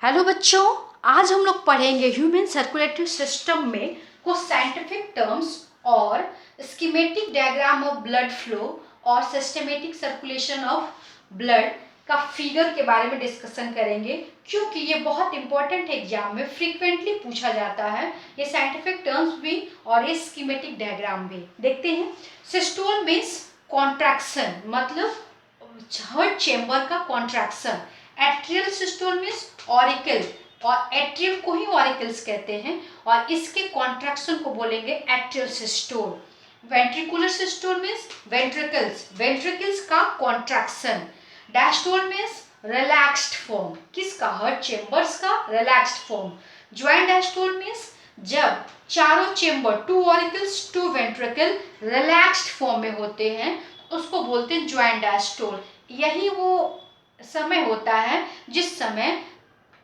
Hello बच्चों, आज हम लोग पढ़ेंगे ह्यूमन सर्कुलेटरी सिस्टम में कुछ साइंटिफिक टर्म्स और schematic diagram of blood flow और सिस्टमेटिक सर्कुलेशन ऑफ ब्लड का फिगर के बारे में डिस्कशन करेंगे, क्योंकि ये बहुत इंपॉर्टेंट एग्जाम में फ्रीक्वेंटली पूछा जाता है। ये साइंटिफिक टर्म्स भी और ये स्कीमेटिक डायग्राम भी देखते हैं। सिस्टोल मीन्स कॉन्ट्रैक्शन, मतलब हार्ट चेम्बर का contraction. Atrial systole means auricle, और एट्रियम को ही ऑरिकल्स कहते हैं, और इसके कॉन्ट्रैक्शन को बोलेंगे atrial systole. Ventricular systole means ventricles, ventricles का contraction. Diastole means relaxed form, किसका? हार्ट चेम्बर्स का relaxed form. Joint diastole means जब चारों chamber, two auricles two ventricle relaxed form में होते हैं, उसको बोलते हैं ज्वाइंट डायस्टोल। यही वो समय होता है जिस समय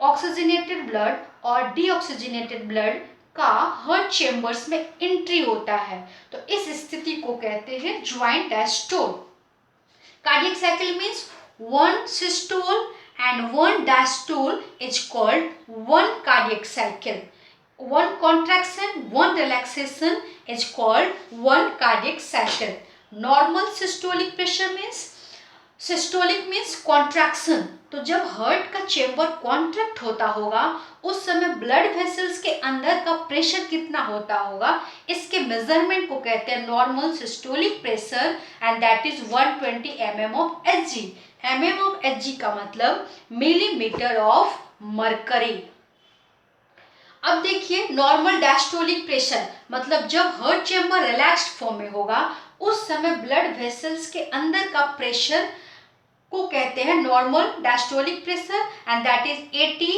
ऑक्सीजनेटेड ब्लड और डीऑक्सीजनेटेड ब्लड का हार्ट चेम्बर्स में एंट्री होता है, तो इस स्थिति को कहते हैं joint diastole. Cardiac cycle means one systole and one diastole is called one cardiac cycle. One contraction, one relaxation is called one cardiac cycle. Normal systolic pressure means, systolic means contraction, तो जब heart का chamber contract होता होगा उस समय blood vessels के अंदर का प्रेशर कितना होता होगा, इसके मेजरमेंट को कहते हैं normal systolic pressure, and that is 120 mm of Hg। mm of Hg का मतलब मिलीमीटर ऑफ मरकरी। अब देखिए नॉर्मल डायस्टोलिक प्रेशर, मतलब जब हार्ट चेम्बर रिलैक्स्ड फॉर्म में होगा उस समय ब्लड वेसल्स के अंदर का प्रेशर को कहते हैं normal diastolic pressure, and that is 80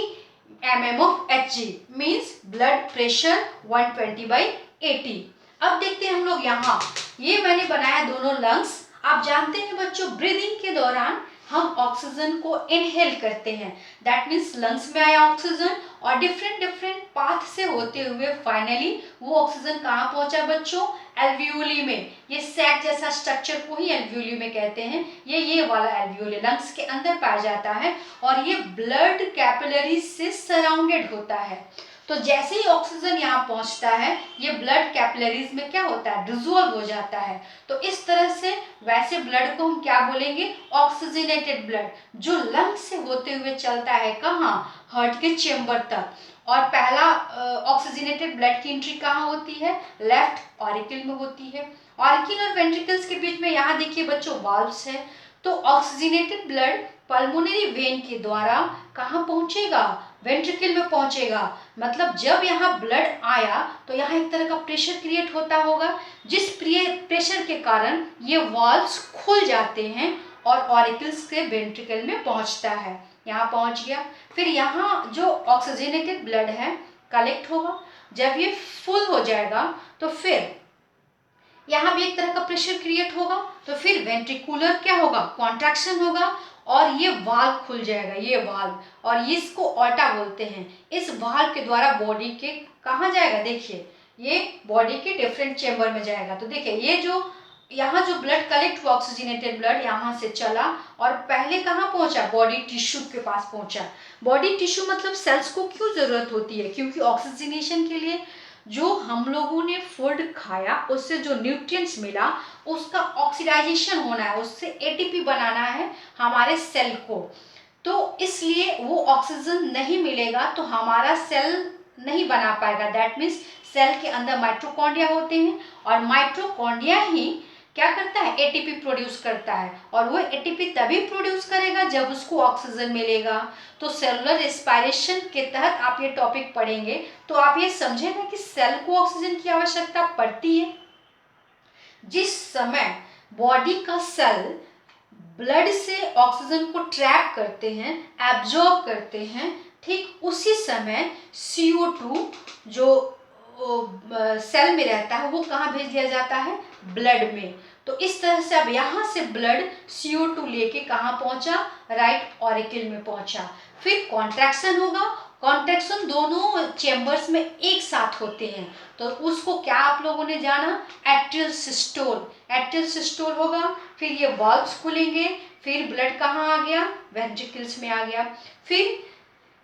mm of Hg, means blood pressure 120/80। अब देखते हैं हम लोग यहाँ, ये मैंने बनाया दोनों लंग्स। आप जानते हैं बच्चों, ब्रीदिंग के दौरान हम ऑक्सीजन को इनहेल करते हैं, दैट मीन्स लंग्स में आया ऑक्सीजन और डिफरेंट डिफरेंट पाथ से होते हुए फाइनली वो ऑक्सीजन कहाँ पहुंचा बच्चों? एल्वियोली में। ये सैक जैसा स्ट्रक्चर को ही एल्वियोली में कहते हैं। ये वाला एल्वियोली लंग्स के अंदर पाया जाता है और ये ब्लड कैपिलरीज से सराउंडेड होता है। तो जैसे ही ऑक्सीजन यहाँ पहुंचता है ये ब्लड कैपिलरीज में क्या होता है? डिसॉल्व हो जाता है। तो इस तरह से वैसे ब्लड को हम क्या बोलेंगे? ऑक्सीजनेटेड ब्लड, जो लंग्स से होते हुए चलता है कहाँ? हार्ट के चेम्बर तक। और पहला ऑक्सीजनेटेड ब्लड की एंट्री कहाँ होती है? लेफ्ट ऑरिकल में होती है। ऑरिकल और वेंट्रिकल्स के बीच में यहाँ देखिए बच्चों वाल्व्स है। तो ऑक्सीजनेटेड ब्लड पल्मोनरी वेन के द्वारा कहाँ पहुंचेगा? वेंट्रिकल में पहुंचेगा। मतलब जब यहाँ ब्लड आया तो यहाँ एक तरह का प्रेशर क्रिएट होता होगा, जिस प्रेशर के कारण ये वाल्व्स खुल जाते हैं और ऑरिकल्स के वेंट्रिकल में पहुंचता है। यहाँ पहुंच गया, फिर यहाँ जो ऑक्सीजनेटेड ब्लड है कलेक्ट होगा। जब ये फुल हो जाएगा तो फिर यहाँ भी एक तरह का प्रेशर क्रिएट होगा, तो फिर वेंट्रिकुलर क्या होगा? कॉन्ट्रैक्शन होगा और ये वाल्व खुल जाएगा, ये वाल्व, और इसको ऑर्टा बोलते हैं। इस वाल्व के द्वारा बॉडी के कहाँ जाएगा? देखिए ये बॉडी के डिफरेंट चेम्बर में जाएगा। तो देखिए ये जो यहाँ जो ब्लड कलेक्ट हुआ ऑक्सीजनेटेड ब्लड यहाँ से चला और पहले कहाँ पहुंचा? बॉडी टिश्यू के पास पहुंचा। बॉडी टिश्यू मतलब सेल्स को क्यों जरूरत होती है? क्योंकि ऑक्सीजनेशन के लिए जो हम लोगों ने फूड खाया उससे जो न्यूट्रिएंट्स मिला उसका ऑक्सीडाइजेशन होना है, उससे एटीपी बनाना है हमारे सेल को। तो इसलिए वो ऑक्सीजन नहीं मिलेगा तो हमारा सेल नहीं बना पाएगा। दैट मीन्स सेल के अंदर माइटोकॉन्ड्रिया होते हैं और माइटोकॉन्ड्रिया ही क्या करता है? एटीपी प्रोड्यूस करता है, और वो एटीपी तभी प्रोड्यूस करेगा जब उसको ऑक्सीजन मिलेगा। तो सेलुलर रेस्पिरेशन के तहत आप ये टॉपिक पढ़ेंगे तो आप ये समझे ना कि सेल को ऑक्सीजन की आवश्यकता पड़ती है। जिस समय बॉडी का सेल ब्लड से ऑक्सीजन को ट्रैप करते हैं, एब्जॉर्ब करते हैं, ठीक उसी समय CO2 जो सेल में रहता है वो कहाँ भेज दिया जाता है? ब्लड में। तो इस तरह से अब यहाँ से ब्लड CO2 लेके कहाँ पहुंचा? राइट ऑरिकल में पहुंचा। फिर कॉन्ट्रैक्शन होगा। कॉन्ट्रैक्शन दोनों चेम्बर्स में एक साथ होते हैं, तो उसको क्या आप लोगों ने जाना? Atrial systole. एट्रियल सिस्टोल होगा, फिर ये वाल्व्स खुलेंगे, फिर ब्लड कहाँ आ गया? वेंट्रिकल्स में आ गया। फिर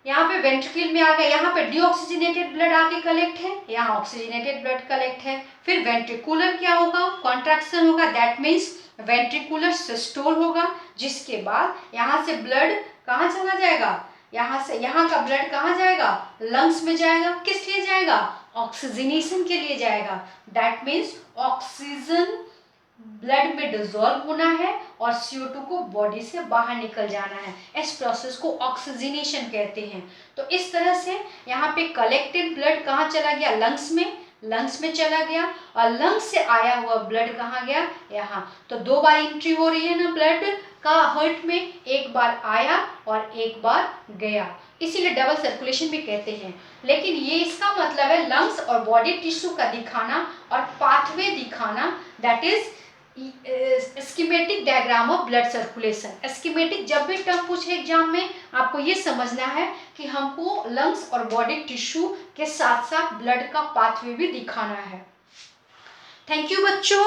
यहाँ पे वेंट्रिकल में आ गया, यहाँ पे डीऑक्सीजनेटेड ब्लड आके कलेक्ट है, यहाँ ऑक्सीजनेटेड ब्लड कलेक्ट है। फिर वेंट्रिकुलर क्या होगा, कॉन्ट्रैक्शन होगा, दैट मीन्स वेंट्रिकुलर सिस्टोल होगा, जिसके बाद यहाँ से ब्लड कहाँ चला जाएगा, यहाँ से यहाँ का ब्लड कहाँ जाएगा, लंग्स में जाएगा। किस लिए जाएगा, ऑक्सीजनेशन के लिए जाएगा। दैट मीन्स ऑक्सीजन ब्लड में डिजोल्व होना है और CO2 को बॉडी से बाहर निकल जाना है। इस प्रोसेस को ऑक्सीजनेशन कहते हैं। तो इस तरह से यहाँ पे कलेक्टेड ब्लड कहाँ चला गया, लंग्स में चला गया, और लंग्स से आया हुआ ब्लड कहाँ गया, यहाँ। तो 2 बार एंट्री हो रही है ना ब्लड का हार्ट में, एक बार आया और एक बार गया, इसीलिए डबल सर्कुलेशन भी कहते हैं। लेकिन ये इसका मतलब है लंग्स और बॉडी टिश्यू का दिखाना और पाथवे दिखाना, that is schematic diagram of blood circulation. Schematic जब भी टर्म पूछे एग्जाम में, आपको ये समझना है कि हमको लंग्स और बॉडी टिश्यू के साथ साथ ब्लड का पाथवे भी दिखाना है। थैंक यू बच्चों।